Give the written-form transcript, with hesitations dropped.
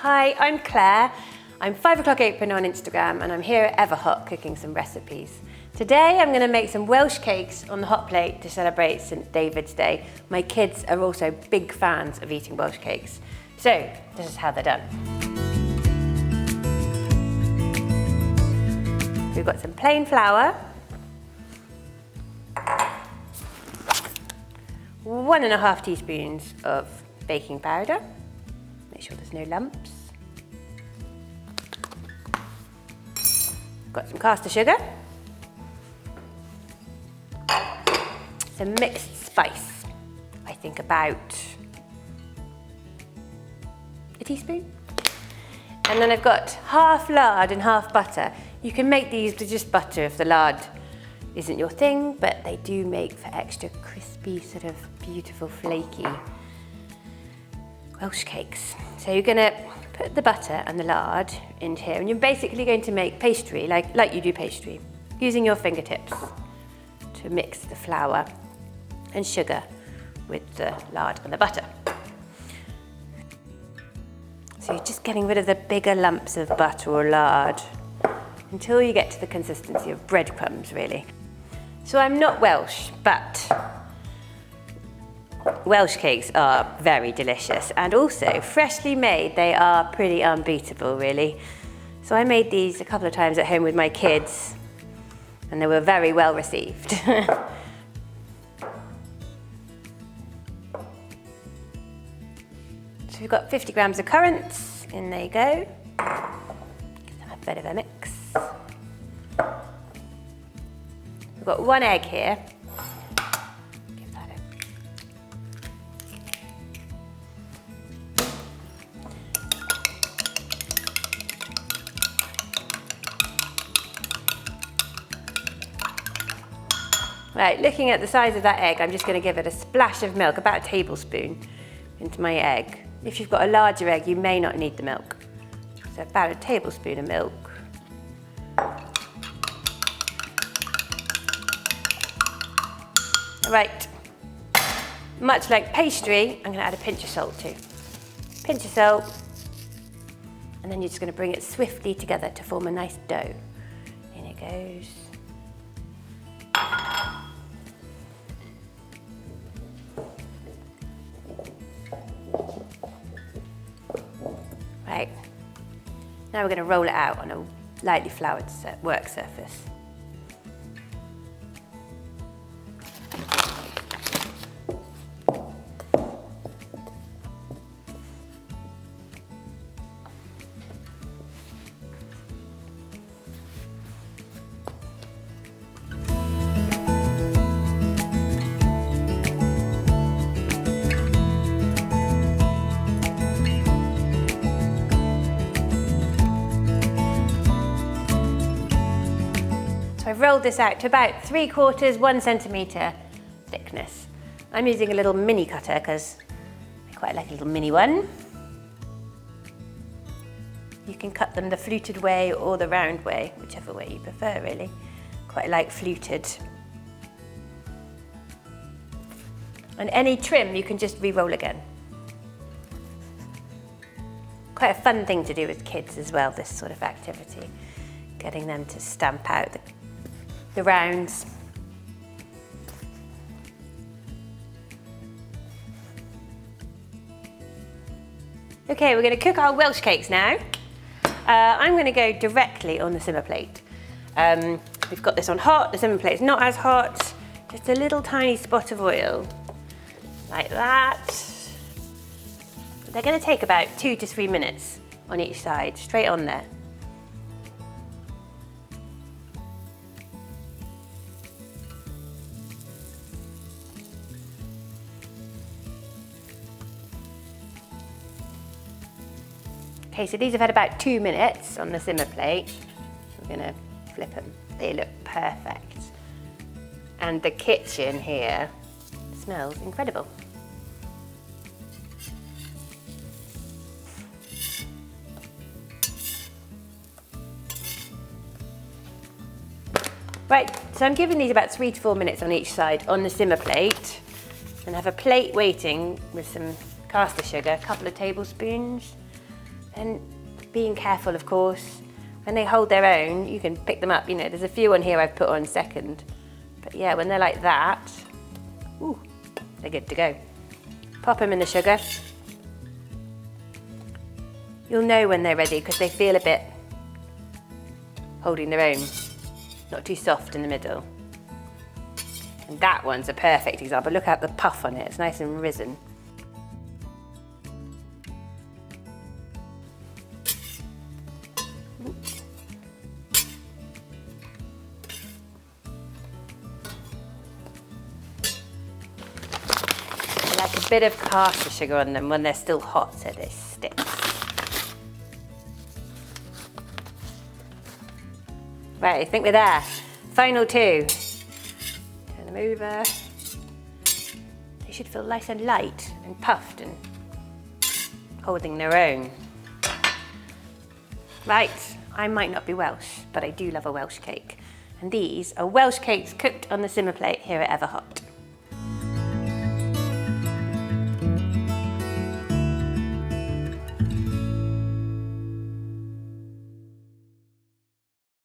Hi, I'm Claire. I'm 5 o'clock open on Instagram and I'm here at Everhot cooking some recipes. Today I'm going to make some Welsh cakes on the hot plate to celebrate St David's Day. My kids are also big fans of eating Welsh cakes. So this is how they're done. We've got some plain flour, 1.5 teaspoons of baking powder. Make sure there's no lumps. Got some caster sugar. Some mixed spice. I think about a teaspoon. And then I've got half lard and half butter. You can make these with just butter if the lard isn't your thing, but they do make for extra crispy, sort of beautiful, flaky Welsh cakes. So you're gonna put the butter and the lard in here, and you're basically going to make pastry, like you do pastry, using your fingertips to mix the flour and sugar with the lard and the butter. So you're just getting rid of the bigger lumps of butter or lard until you get to the consistency of breadcrumbs, really. So I'm not Welsh, but Welsh cakes are very delicious, and also freshly made, they are pretty unbeatable, really. So I made these a couple of times at home with my kids, and they were very well received. So we've got 50 grams of currants, in they go. Give them a bit of a mix. We've got 1 egg here. Give that a... Right, looking at the size of that egg, I'm just going to give it a splash of milk, about a tablespoon, into my egg. If you've got a larger egg, you may not need the milk. So about a tablespoon of milk. Right, much like pastry, I'm going to add a pinch of salt too. Pinch of salt, and then you're just going to bring it swiftly together to form a nice dough. In it goes. Right, now we're going to roll it out on a lightly floured work surface. So I've rolled this out to about 3/4, 1 centimetre thickness. I'm using a little mini cutter because I quite like a little mini one. You can cut them the fluted way or the round way, whichever way you prefer, really. Quite like fluted. And any trim you can just re-roll again. Quite a fun thing to do with kids as well, this sort of activity. Getting them to stamp out the rounds. Okay, we're going to cook our Welsh cakes now. I'm going to go directly on the simmer plate. We've got this on hot, the simmer plate's not as hot, just a little tiny spot of oil, like that. They're going to take about 2 to 3 minutes on each side, straight on there. Okay, so these have had about 2 minutes on the simmer plate. We're going to flip them. They look perfect. And the kitchen here smells incredible. Right, so I'm giving these about 3 to 4 minutes on each side on the simmer plate. And I have a plate waiting with some caster sugar, a couple of tablespoons. And being careful, of course. When they hold their own, you can pick them up. You know, there's a few on here I've put on second. But yeah, when they're like that, ooh, they're good to go. Pop them in the sugar. You'll know when they're ready because they feel a bit holding their own. Not too soft in the middle. And that one's a perfect example. Look at the puff on it, it's nice and risen. I like a bit of caster sugar on them when they're still hot so they stick. Right, I think we're there. Final two. Turn them over. They should feel nice and light and puffed and holding their own. Right, I might not be Welsh, but I do love a Welsh cake. And these are Welsh cakes cooked on the simmer plate here at Everhot.